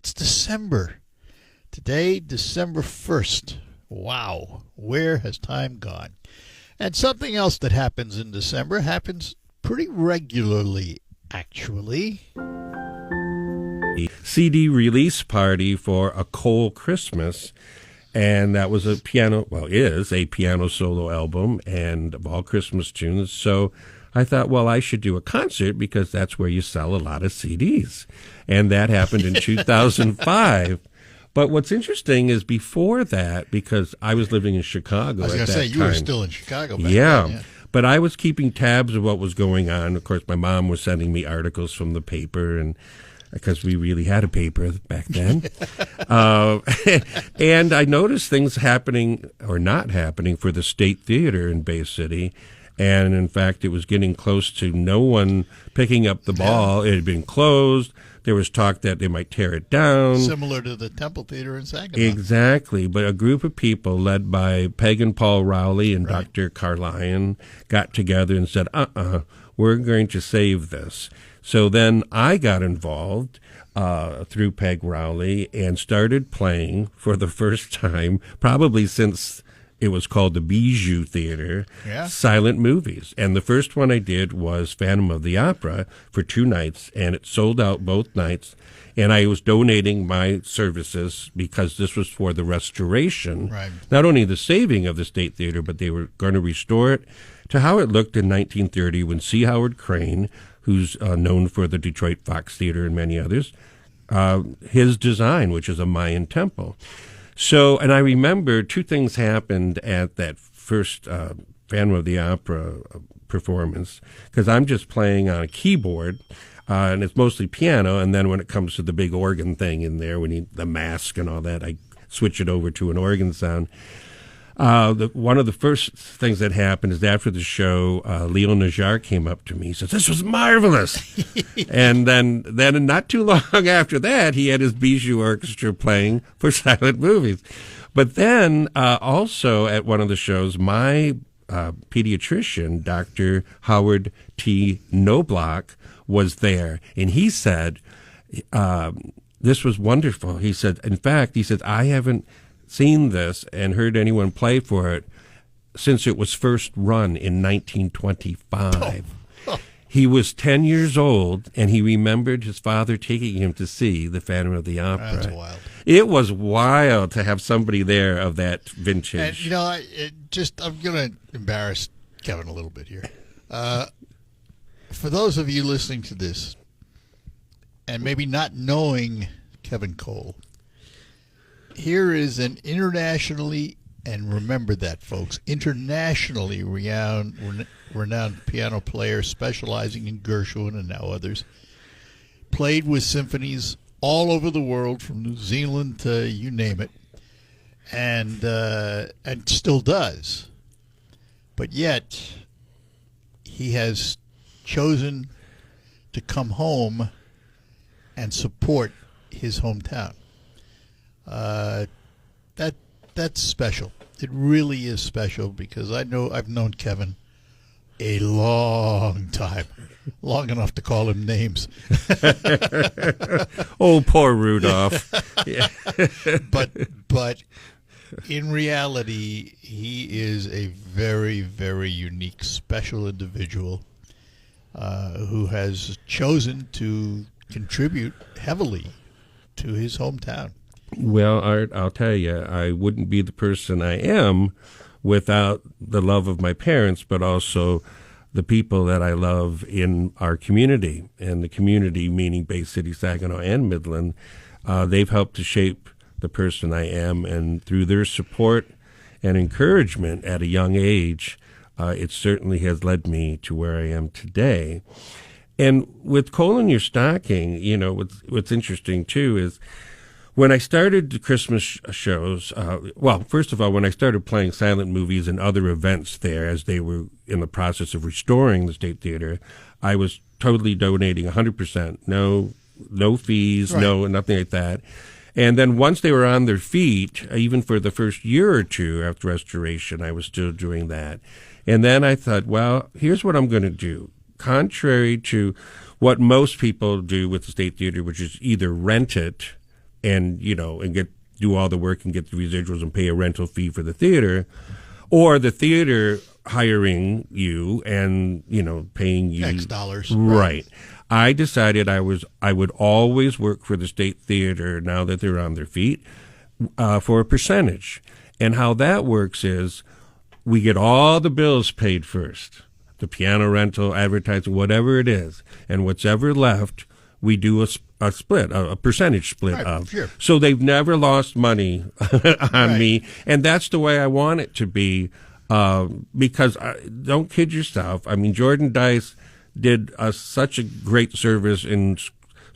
It's December. Today, December 1st. Wow, where has time gone? And something else that happens in December happens pretty regularly, actually. CD release party for A Cole Christmas, and that was is a piano solo album and of all Christmas tunes. So I thought, well, I should do a concert because that's where you sell a lot of CDs. And that happened in 2005. But what's interesting is before that, because I was living in Chicago I was at that going to say, time. you were still in Chicago back Yeah. then. Yeah. But I was keeping tabs of what was going on. Of course, my mom was sending me articles from the paper, and because we really had a paper back then. And I noticed things happening or not happening for the State Theater in Bay City. And, in fact, it was getting close to no one picking up the ball. It had been closed. There was talk that they might tear it down. Similar to the Temple Theater in Saginaw. Exactly. But a group of people led by Peg and Paul Rowley and Right. Dr. Carlion got together and said, we're going to save this. So then I got involved through Peg Rowley and started playing for the first time, probably since it was called the Bijou Theater, silent movies. And the first one I did was Phantom of the Opera for 2 nights, and it sold out both nights. And I was donating my services because this was for the restoration, Right. not only the saving of the State Theater, but they were going to restore it to how it looked in 1930 when C. Howard Crane, who's known for the Detroit Fox Theater and many others, his design, which is a Mayan temple. So, and I remember 2 things happened at that first Phantom of the Opera performance, because I'm just playing on a keyboard, and it's mostly piano, and then when it comes to the big organ thing in there, we need the mask and all that, I switch it over to an organ sound. One of the first things that happened is after the show, Leo Najar came up to me. He says, "This was marvelous." And then not too long after that, he had his Bijou Orchestra playing for silent movies. But then also at one of the shows, my pediatrician, Dr. Howard T. Knobloch, was there. And he said, this was wonderful. He said, in fact, I haven't seen this and heard anyone play for it since it was first run in 1925. He was 10 years old, and he remembered his father taking him to see the Phantom of the Opera. That's wild. It was wild to have somebody there of that vintage. And, I'm going to embarrass Kevin a little bit here. For those of you listening to this and maybe not knowing Kevin Cole, here is an internationally, and remember that, folks, internationally renowned piano player specializing in Gershwin and now others. Played with symphonies all over the world, from New Zealand to you name it, and still does. But yet, he has chosen to come home and support his hometown. That's special. It really is special, because I've known Kevin a long time, long enough to call him names. Oh, poor Rudolph. But in reality, he is a very, very unique, special individual who has chosen to contribute heavily to his hometown. Well, Art, I'll tell you, I wouldn't be the person I am without the love of my parents, but also the people that I love in our community. And the community, meaning Bay City, Saginaw, and Midland, they've helped to shape the person I am. And through their support and encouragement at a young age, it certainly has led me to where I am today. And with Cole in Your Stocking, what's interesting, too, is when I started the Christmas shows, first of all, when I started playing silent movies and other events there as they were in the process of restoring the State Theater, I was totally donating 100%. No fees, Right. Nothing like that. And then once they were on their feet, even for the first year or two after restoration, I was still doing that. And then I thought, well, here's what I'm going to do. Contrary to what most people do with the State Theater, which is either rent it and do all the work and get the residuals and pay a rental fee for the theater, or the theater hiring you and paying you X dollars. Right. I decided I would always work for the State Theater now that they're on their feet for a percentage. And how that works is we get all the bills paid first, the piano rental, advertising, whatever it is, and what's ever left, we do a split, a percentage split Right, of. sure. So they've never lost money on me, and that's the way I want it to be. Because don't kid yourself. I mean, Jordan Dice did such a great service in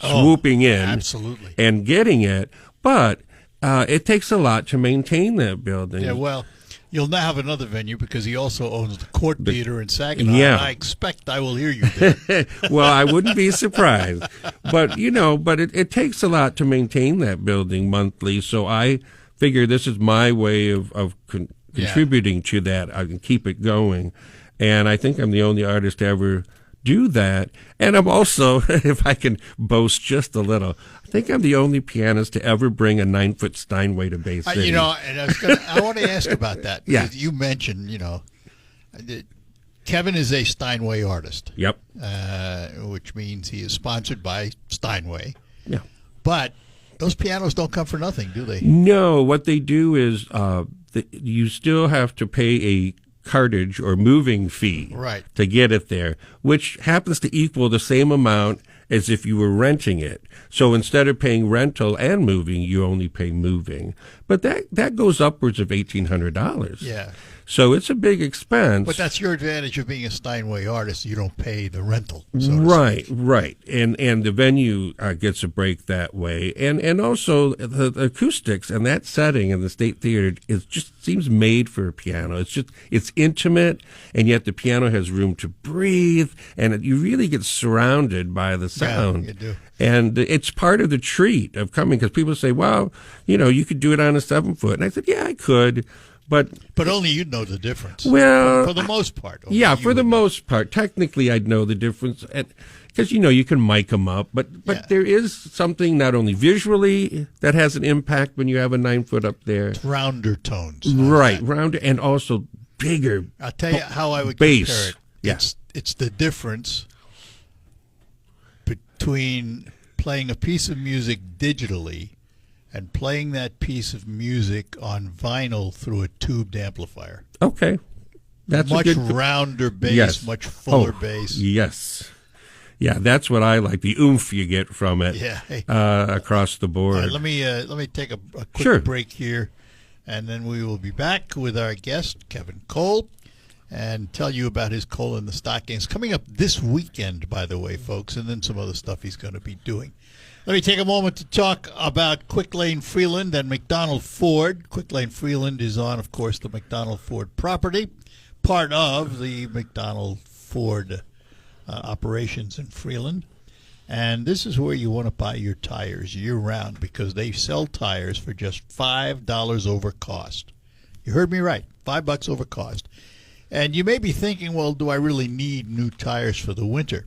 swooping in, absolutely, and getting it, but it takes a lot to maintain that building. Yeah, well, you'll now have another venue because he also owns the Court Theater in Saginaw. Yeah. And I expect I will hear you there. Well, I wouldn't be surprised, but it takes a lot to maintain that building monthly. So I figure this is my way of contributing to that. I can keep it going, and I think I'm the only artist to ever do that. And I'm also, if I can boast just a little, I think I'm the only pianist to ever bring a 9-foot Steinway to Bay City. And I want to ask about that. Yeah. Because you mentioned, Kevin is a Steinway artist. Yep. Which means he is sponsored by Steinway. Yeah. But those pianos don't come for nothing, do they? No, what they do is you still have to pay a cartage or moving fee to get it there, which happens to equal the same amount as if you were renting it. So instead of paying rental and moving, you only pay moving. But that goes upwards of $1,800. Yeah. So it's a big expense. But that's your advantage of being a Steinway artist. You don't pay the rental. So Right. And the venue gets a break that way. And also the acoustics and that setting in the State Theater just seems made for a piano. It's intimate, and yet the piano has room to breathe, and you really get surrounded by the sound. Yeah, you do. And it's part of the treat of coming, because people say, well, you could do it on a 7-foot. And I said, yeah, I could. But only you'd know the difference. Well, for the most part. Yeah, for the most part. Technically, I'd know the difference, because you can mic them up. But Yeah. there is something not only visually that has an impact when you have a 9-foot up there. Rounder tones. Right, rounder, and also bigger. I'll tell you how I would bass. compare it. Yeah. It's the difference between playing a piece of music digitally and playing that piece of music on vinyl through a tubed amplifier. Okay, that's much a good rounder bass, yes. much fuller Oh, bass. Yes, yeah, that's what I like. The oomph you get from it. Yeah. Hey. Across the board. All right, let me take a quick Sure. break here, and then we will be back with our guest Kevin Cole, and tell you about his Cole in the Stockings coming up this weekend, by the way, folks, and then some other stuff he's going to be doing. Let me take a moment to talk about Quick Lane Freeland and McDonald Ford. Quick Lane Freeland is on, of course, the McDonald Ford property, part of the McDonald Ford operations in Freeland. And this is where you want to buy your tires year-round, because they sell tires for just $5 over cost. You heard me right, $5 over cost. And you may be thinking, well, do I really need new tires for the winter?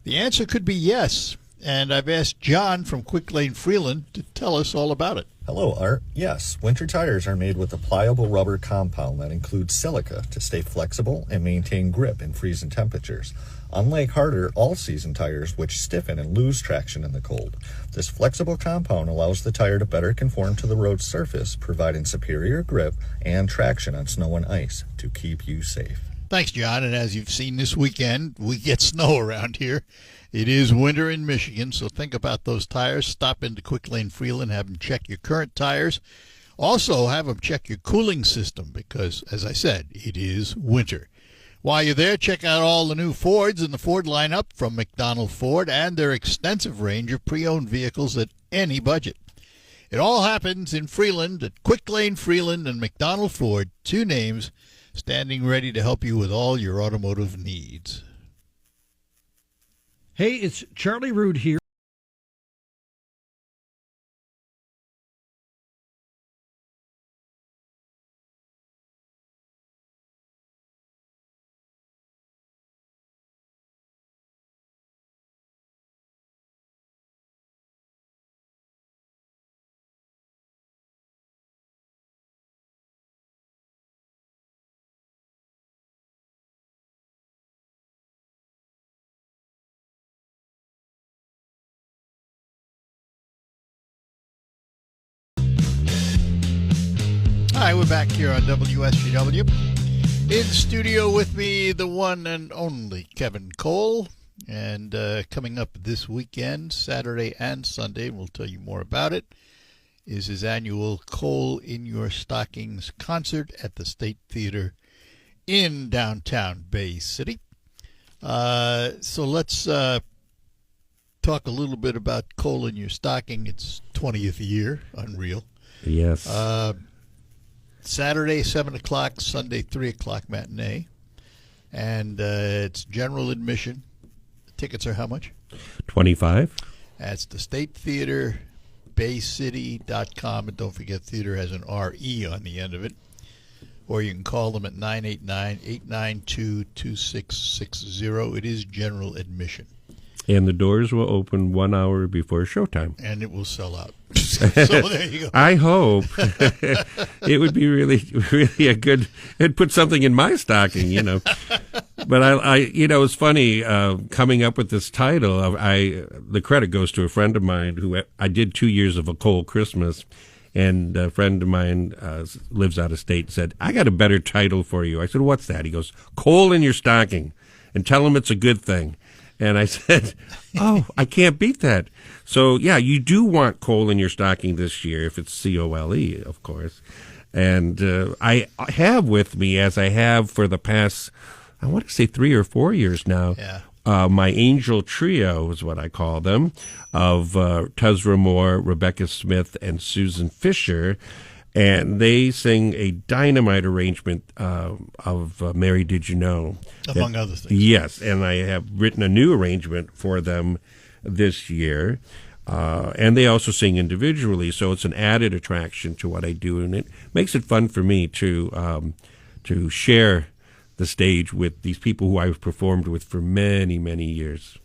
The answer could be yes. And I've asked John from Quick Lane Freeland to tell us all about it. Hello, Art. Yes, winter tires are made with a pliable rubber compound that includes silica to stay flexible and maintain grip in freezing temperatures. Unlike harder all-season tires, which stiffen and lose traction in the cold, this flexible compound allows the tire to better conform to the road surface, providing superior grip and traction on snow and ice to keep you safe. Thanks, John. And as you've seen this weekend, we get snow around here. It is winter in Michigan, so think about those tires. Stop into Quick Lane Freeland, have them check your current tires. Also, have them check your cooling system because, as I said, it is winter. While you're there, check out all the new Fords in the Ford lineup from McDonald Ford and their extensive range of pre-owned vehicles at any budget. It all happens in Freeland at Quick Lane Freeland and McDonald Ford, two names standing ready to help you with all your automotive needs. Hey, it's Charlie Rood here. Hi, we're back here on WSGW. In studio with me, the one and only Kevin Cole. And coming up this weekend, Saturday and Sunday, and we'll tell you more about it, is his annual Cole in Your Stockings concert at the State Theater in downtown Bay City. So let's talk a little bit about Cole in Your Stocking. It's 20th year, unreal. Yes. Saturday, 7 o'clock, Sunday, 3 o'clock matinee. And it's general admission. The tickets are how much? $25. That's the State Theater, baycity.com. And don't forget, theater has an R-E on the end of it. Or you can call them at 989-892-2660. It is general admission. And the doors will open 1 hour before showtime. And it will sell out. So there you go. I hope. It would be really a good, it'd put something in my stocking, you know. But I it's funny, coming up with this title, the credit goes to a friend of mine who I did 2 years of a Cole Christmas. And a friend of mine lives out of state, said, I got a better title for you. I said, what's that? He goes, Cole in Your Stocking, and tell him it's a good thing. And I said, oh, I can't beat that. So, yeah, you do want coal in your stocking this year, if it's C-O-L-E, of course. And I have with me, as I have for the past, I want to say 3 or 4 years now, my angel trio is what I call them, of Tuzra Moore, Rebecca Smith, and Susan Fisher. And they sing a dynamite arrangement of Mary Did You Know? Among other things. Yes, and I have written a new arrangement for them this year. And they also sing individually, so it's an added attraction to what I do. And it makes it fun for me to share the stage with these people who I've performed with for many, many years.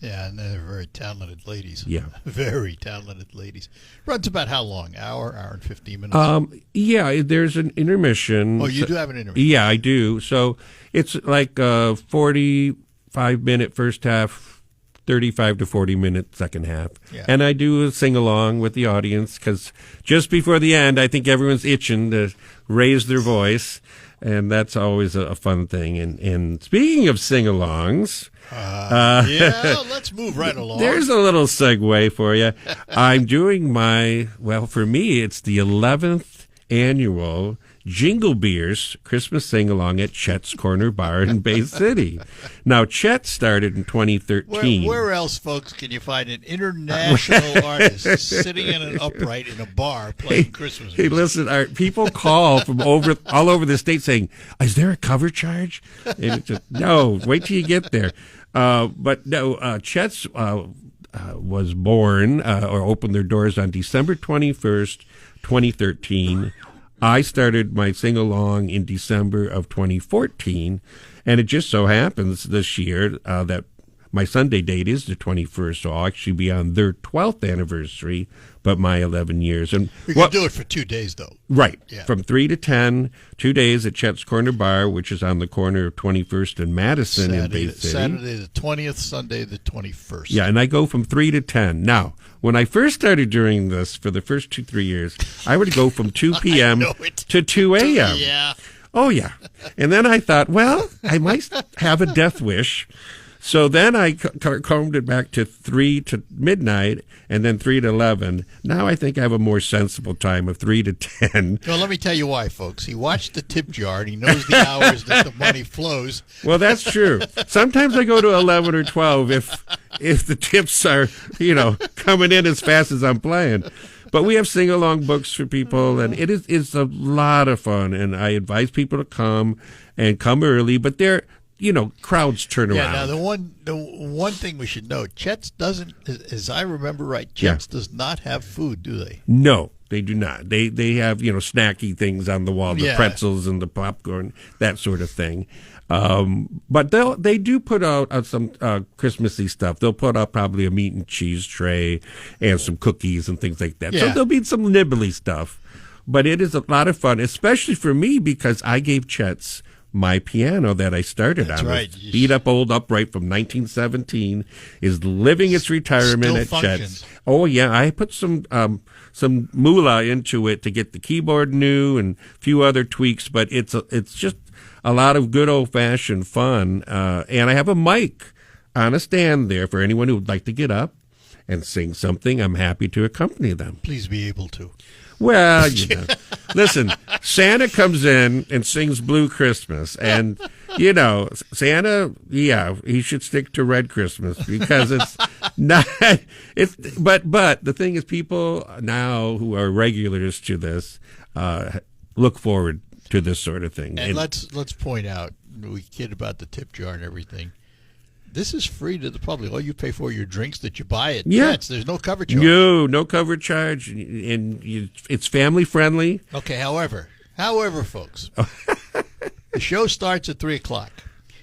Yeah, and they're very talented ladies. Yeah. Very talented ladies. Runs about how long? Hour and 15 minutes? Yeah, there's an intermission. Oh, you do have an intermission? Yeah, I do. So it's like a 45-minute first half, 35 to 40-minute second half. Yeah. And I do a sing-along with the audience because just before the end, I think everyone's itching to raise their voice, and that's always a fun thing. And speaking of sing-alongs... yeah, let's move right along. There's a little segue for you. I'm doing for me, it's the 11th annual Jingle Beers Christmas Sing-Along at Chet's Corner Bar in Bay City. Now, Chet started in 2013. Where else, folks, can you find an international artist sitting in an upright in a bar playing Christmas music? Hey, listen, people call from all over the state saying, is there a cover charge? And it's just, no, wait till you get there. But no, Chet's was born or opened their doors on December 21st, 2013. I started my sing-along in December of 2014, and it just so happens this year that my Sunday date is the 21st, so I'll actually be on their 12th anniversary, but my 11 years. And you can do it for 2 days, though. Right. Yeah. From 3 to 10, 2 days at Chet's Corner Bar, which is on the corner of 21st and Madison in Bay City. Saturday the 20th, Sunday the 21st. Yeah, and I go from 3 to 10. Now, when I first started doing this for the first 2-3 years, I would go from 2 p.m. to 2 a.m. Yeah. Oh, yeah. And then I thought, well, I might have a death wish. So then I combed it back to 3 to midnight and then 3 to 11. Now I think I have a more sensible time of 3 to 10. Well, let me tell you why, folks. He watched the tip jar and he knows the hours that the money flows. Well, that's true. Sometimes I go to 11 or 12 if the tips are, coming in as fast as I'm playing. But we have sing-along books for people, and it's a lot of fun. And I advise people to come early, but crowds turn around. Yeah, now the one thing we should know, Chet's doesn't, as I remember right, Chet's does not have food, do they? No, they do not. They have, snacky things on the wall, the pretzels and the popcorn, that sort of thing. But they do put out some Christmassy stuff. They'll put out probably a meat and cheese tray and some cookies and things like that. Yeah. So there'll be some nibbly stuff. But it is a lot of fun, especially for me because I gave Chet's my piano that I started That's on. right. This beat up old upright from 1917 is living its retirement Still at functions. Chet's. Oh yeah, I put some moolah into it to get the keyboard new and a few other tweaks, but it's just a lot of good old fashioned fun. And I have a mic on a stand there for anyone who would like to get up and sing something. I'm happy to accompany them. Please be able to. Well, listen, Santa comes in and sings Blue Christmas, and, Santa, yeah, he should stick to Red Christmas because it's not, but the thing is, people now who are regulars to this look forward to this sort of thing. And let's point out, we kid about the tip jar and everything. This is free to the public. All you pay for your drinks that you buy at Chet's. There's no cover charge. No cover charge, and it's family friendly. Okay, however, folks, the show starts at 3:00.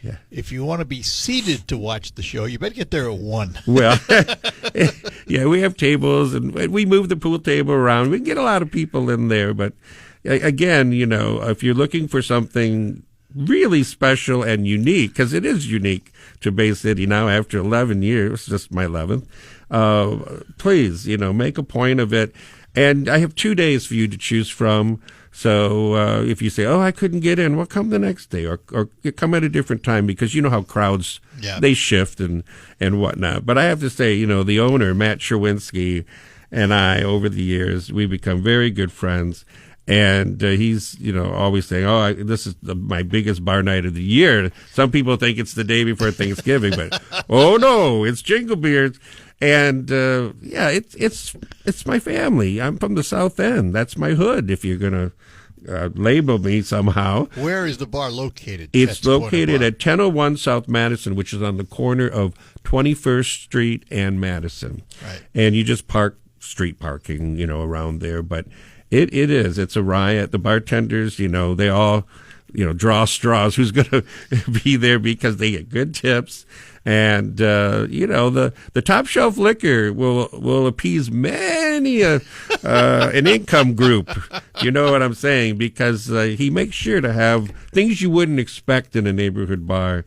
Yeah. If you want to be seated to watch the show, you better get there at 1. Well, yeah, we have tables, and we move the pool table around. We can get a lot of people in there, but again, if you're looking for something really special and unique, because it is unique to Bay City now after 11 years, just my 11th, please, make a point of it. And I have 2 days for you to choose from. So if you say, oh, I couldn't get in, well, come the next day or come at a different time, because you know how crowds, they shift and whatnot. But I have to say, the owner, Matt Sherwinski, and I, over the years, we've become very good friends. And he's, always saying, oh, this is my biggest bar night of the year. Some people think it's the day before Thanksgiving, but, oh, no, it's Jingle Beers. And, it's my family. I'm from the South End. That's my hood, if you're going to label me somehow. Where is the bar located? It's located at 1001 South Madison, which is on the corner of 21st Street and Madison. Right. And you just park street parking, around there. But it's a riot. The bartenders, they all, draw straws who's going to be there because they get good tips. And, the top shelf liquor will appease many an income group. You know what I'm saying? Because he makes sure to have things you wouldn't expect in a neighborhood bar.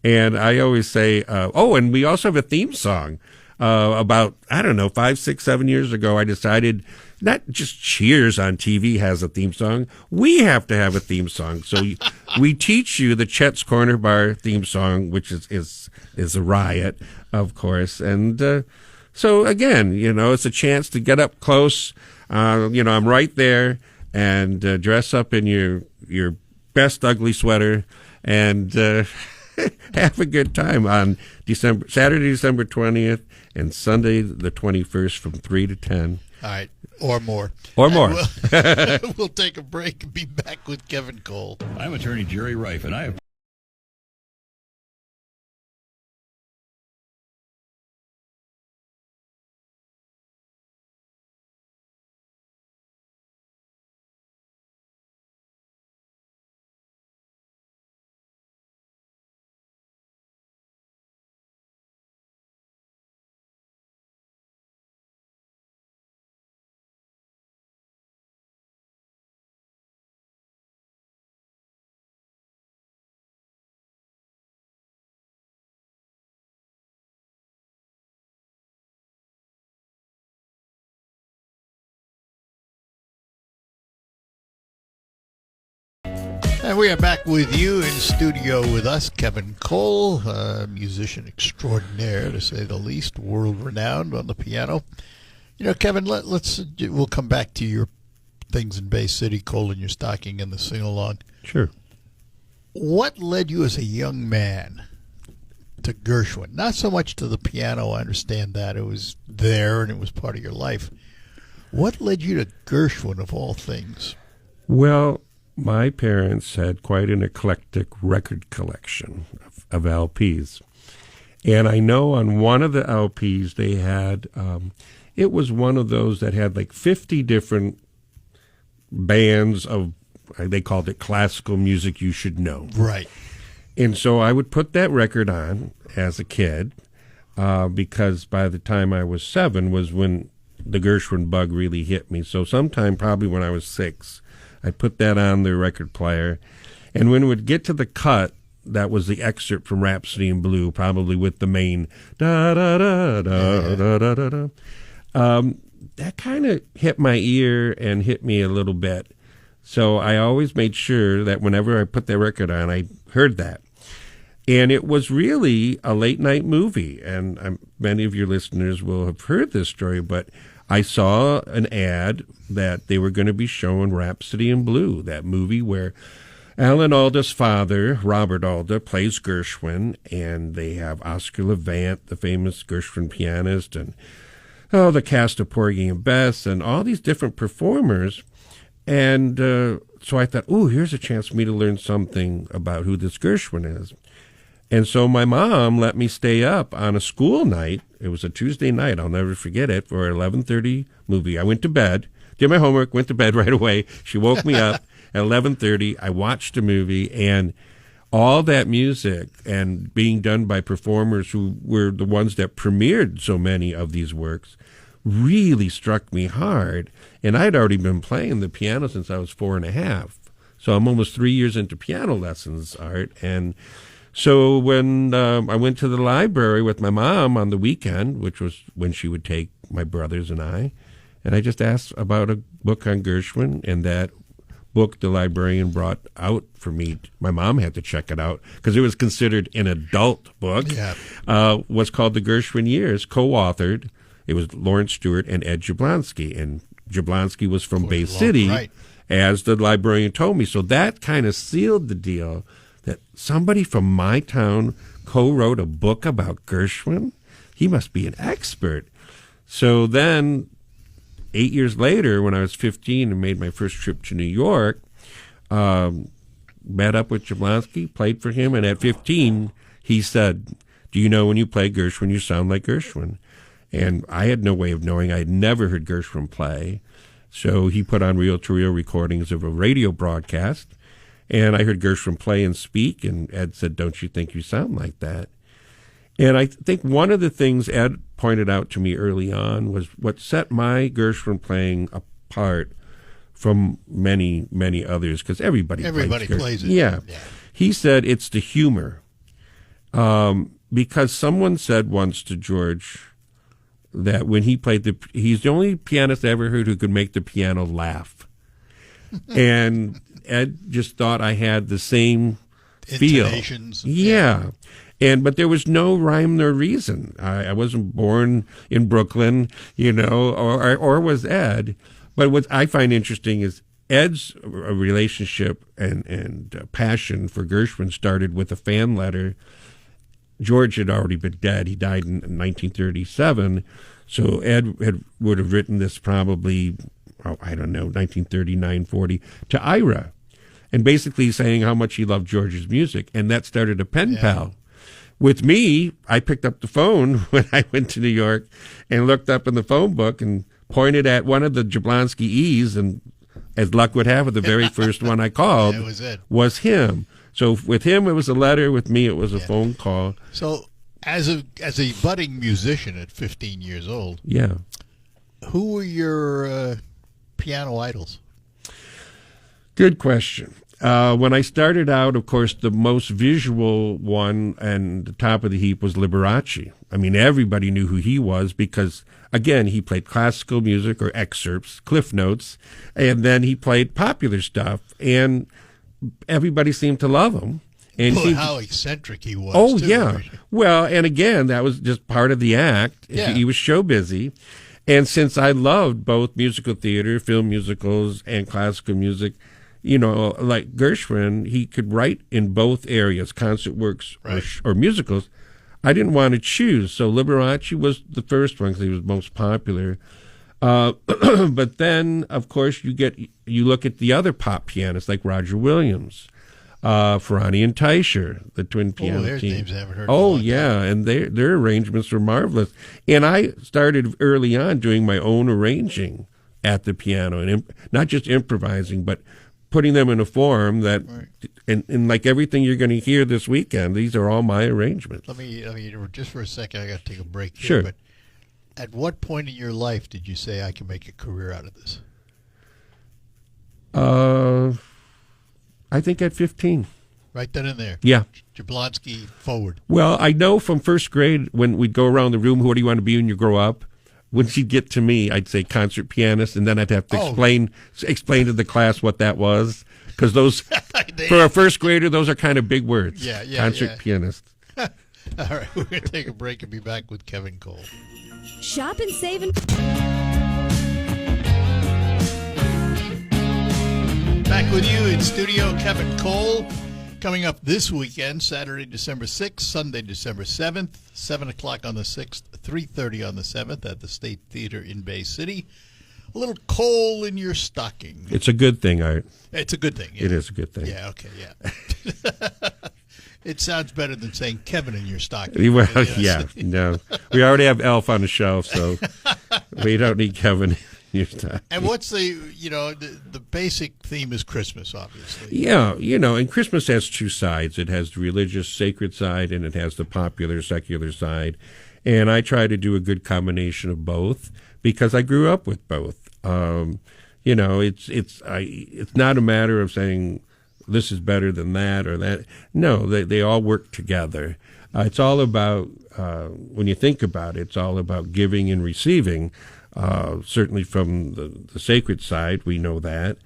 And I always say, and we also have a theme song. About, 5, 6, 7 years ago, I decided not just Cheers on TV has a theme song. We have to have a theme song. So we teach you the Chet's Corner Bar theme song, which is a riot, of course. And so, again, it's a chance to get up close. I'm right there, and dress up in your best ugly sweater and have a good time on Saturday, December 20th, and Sunday, the 21st, from 3 to 10. All right, or more. Or more. We'll take a break and be back with Kevin Cole. I'm attorney Jerry Reif, and I have And we are back with you in studio with us, Kevin Cole, musician extraordinaire, to say the least, world-renowned on the piano. Kevin, we'll come back to your things in Bay City, Cole in your stocking and the sing-along. Sure. What led you as a young man to Gershwin? Not so much to the piano, I understand that. It was there and it was part of your life. What led you to Gershwin, of all things? Well, my parents had quite an eclectic record collection of LPs. And I know on one of the LPs they had, it was one of those that had like 50 different bands of, they called it classical music you should know. Right. And so I would put that record on as a kid, because by the time I was 7 was when the Gershwin bug really hit me. So sometime probably when I was 6, I'd put that on the record player. And when it would get to the cut, that was the excerpt from Rhapsody in Blue, probably with the main da da da da da da da da. That kind of hit my ear and hit me a little bit. So I always made sure that whenever I put that record on, I heard that. And it was really a late night movie. And many of your listeners will have heard this story, but I saw an ad that they were going to be showing Rhapsody in Blue, that movie where Alan Alda's father, Robert Alda, plays Gershwin, and they have Oscar Levant, the famous Gershwin pianist, and the cast of Porgy and Bess, and all these different performers. And so I thought, here's a chance for me to learn something about who this Gershwin is. And so my mom let me stay up on a school night. It was a Tuesday night. I'll never forget it, for an 11:30 movie. I went to bed, did my homework, went to bed right away. She woke me up at 11:30. I watched the movie, and all that music and being done by performers who were the ones that premiered so many of these works really struck me hard. And I'd already been playing the piano since I was 4.5. So I'm almost 3 years into piano lessons, Art. And so when I went to the library with my mom on the weekend, which was when she would take my brothers and I just asked about a book on Gershwin, and that book the librarian brought out for me, my mom had to check it out because it was considered an adult book, was called The Gershwin Years, co-authored. It was Lawrence Stewart and Ed Jablonski, and Jablonski was from Bay City, right, as the librarian told me. So that kind of sealed the deal that somebody from my town co-wrote a book about Gershwin. He must be an expert. So then 8 years later, when I was 15 and made my first trip to New York, met up with Jablonski, played for him, and at 15, he said, "Do you know when you play Gershwin, you sound like Gershwin?" And I had no way of knowing. I had never heard Gershwin play. So he put on reel-to-reel recordings of a radio broadcast, and I heard Gershwin play and speak, and Ed said, "Don't you think you sound like that?" And I think one of the things Ed pointed out to me early on was what set my Gershwin playing apart from many, many others, because everybody plays it. Yeah. He said it's the humor. Because someone said once to George that when he played he's the only pianist I ever heard who could make the piano laugh. And Ed just thought I had the same feel. Intonations. Yeah. But there was no rhyme nor reason. I wasn't born in Brooklyn, or was Ed. But what I find interesting is Ed's relationship and passion for Gershwin started with a fan letter. George had already been dead. He died in 1937. So Ed would have written this probably, 1939, 40, to Ira, and basically saying how much he loved George's music. And that started a pen pal. With me, I picked up the phone when I went to New York and looked up in the phone book and pointed at one of the Jablonski E's, and as luck would have it, the very first one I called was him. So with him, it was a letter. With me, it was a phone call. So as a budding musician at 15 years old, who were your piano idols? Good question. When I started out, of course, the most visual one and the top of the heap was Liberace. I mean, everybody knew who he was because, again, he played classical music or excerpts, cliff notes, and then he played popular stuff, and everybody seemed to love him. And how eccentric he was. Oh, too. yeah. Well, and again, that was just part of the act. Yeah. He was show busy. And since I loved both musical theater, film musicals, and classical music, like Gershwin, he could write in both areas, concert works or musicals. I didn't want to choose. So Liberace was the first one because he was most popular. But then, of course, you look at the other pop pianists like Roger Williams, Ferrani and Teicher, the twin piano there's team. names I haven't heard. And their arrangements were marvelous. And I started early on doing my own arranging at the piano, and not just improvising, but putting them in a form that, and like everything you're going to hear this weekend, these are all my arrangements. Let me just for a second, I got to take a break here. Sure. But at what point in your life did you say, I can make a career out of this? I think at 15. Right then and there. Yeah. Jablonski forward. Well, I know from first grade when we'd go around the room, what do you want to be when you grow up? When she'd get to me, I'd say concert pianist, and then I'd have to explain to the class what that was. Because those, for a first grader, those are kind of big words. Yeah. Concert pianist. All right, we're going to take a break and be back with Kevin Cole. Shop and save and... Back with you in studio, Kevin Cole. Coming up this weekend, Saturday, December 6th, Sunday, December 7th, 7 o'clock on the 6th, 3:30 on the 7th at the State Theater in Bay City. A little coal in your stocking. It's a good thing, Art. It's a good thing. Yeah. It is a good thing. Yeah, okay, yeah. It sounds better than saying Kevin in your stocking. Well, yeah, no. We already have Elf on the shelf, so we don't need Kevin in your stocking. And what's the basic theme is Christmas, obviously. Yeah, and Christmas has two sides. It has the religious, sacred side, and it has the popular, secular side. And I try to do a good combination of both because I grew up with both. It's not a matter of saying this is better than that or that. No, they all work together. It's all about, when you think about it, it's all about giving and receiving. Certainly from the sacred side, we know that.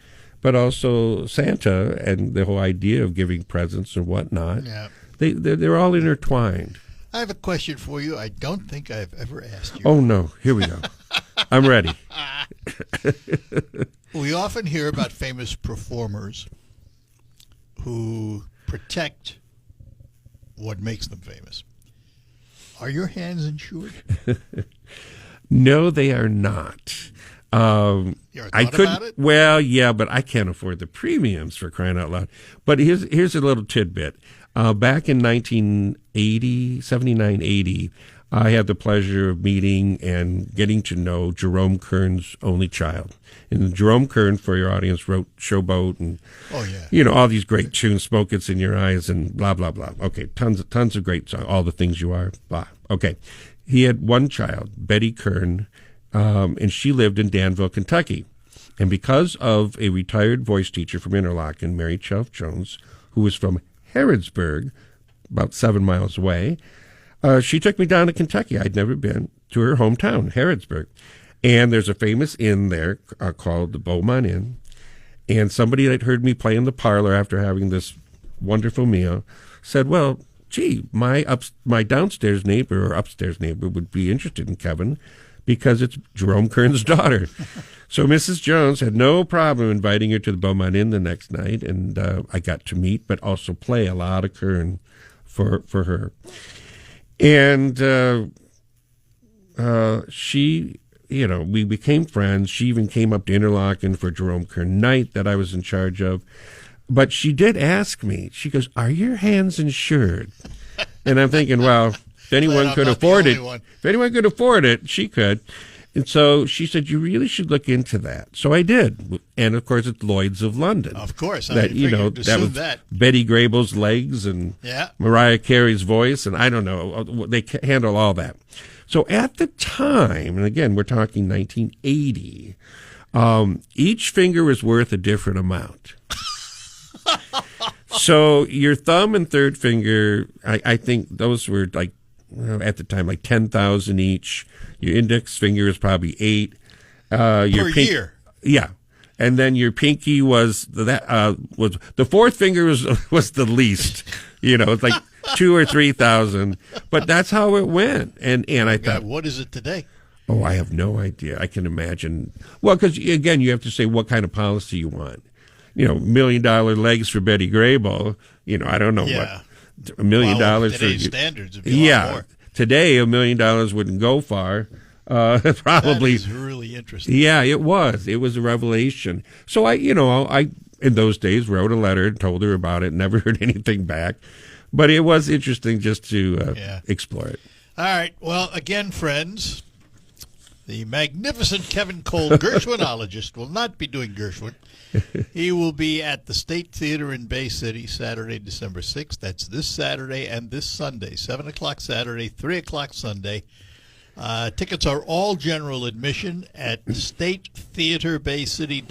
But also Santa and the whole idea of giving presents and whatnot. Yeah. They're all intertwined. I have a question for you. I don't think I've ever asked you. Oh, no. Here we go. I'm ready. We often hear about famous performers who protect what makes them famous. Are your hands insured? No, they are not. You ever thought about it? Well, yeah, but I can't afford the premiums for crying out loud. But here's a little tidbit. Back in 79, 80, I had the pleasure of meeting and getting to know Jerome Kern's only child. And Jerome Kern, for your audience, wrote Showboat and all these great tunes, Smoke Gets in Your Eyes and blah, blah, blah. Okay, tons of great songs, All the Things You Are, blah. Okay, he had one child, Betty Kern, and she lived in Danville, Kentucky. And because of a retired voice teacher from Interlochen, Mary Chelf Jones, who was from Harrodsburg, about 7 miles away, she took me down to Kentucky. I'd never been to her hometown, Harrodsburg. And there's a famous inn there called the Beaumont Inn. And somebody that heard me play in the parlor after having this wonderful meal said, well, gee, my downstairs neighbor or upstairs neighbor would be interested in Kevin because it's Jerome Kern's daughter. So Mrs. Jones had no problem inviting her to the Beaumont Inn the next night, and I got to meet but also play a lot of Kern for her. And she, we became friends. She even came up to Interlochen for Jerome Kern Night that I was in charge of. But she did ask me, she goes, are your hands insured? And I'm thinking, well, if anyone could afford it, she could. And so she said, you really should look into that. So I did. And, of course, it's Lloyd's of London. Of course. That was Betty Grable's legs and Mariah Carey's voice. And I don't know. They handle all that. So at the time, and again, we're talking 1980, each finger is worth a different amount. So your thumb and third finger, I think those were like, at the time, like 10,000 each. Your index finger is probably 8. Per year. Yeah, and then your pinky was the fourth finger was the least. It's like 2,000 or 3,000. But that's how it went. And I thought, what is it today? Oh, I have no idea. I can imagine. Well, because again, you have to say what kind of policy you want. $1 million legs for Betty Grable. I don't know what. $1 million for today's standards would be a lot more. Today $1 million wouldn't go far. Probably. That is really interesting. Yeah, it was. It was a revelation. So I in those days wrote a letter and told her about it. Never heard anything back, but it was interesting just to explore it. All right. Well, again, friends, the magnificent Kevin Cole, Gershwinologist, will not be doing Gershwin. He will be at the State Theater in Bay City Saturday, December 6th. That's this Saturday and this Sunday, 7 o'clock Saturday, 3 o'clock Sunday. Tickets are all general admission at statetheaterbaycity.com.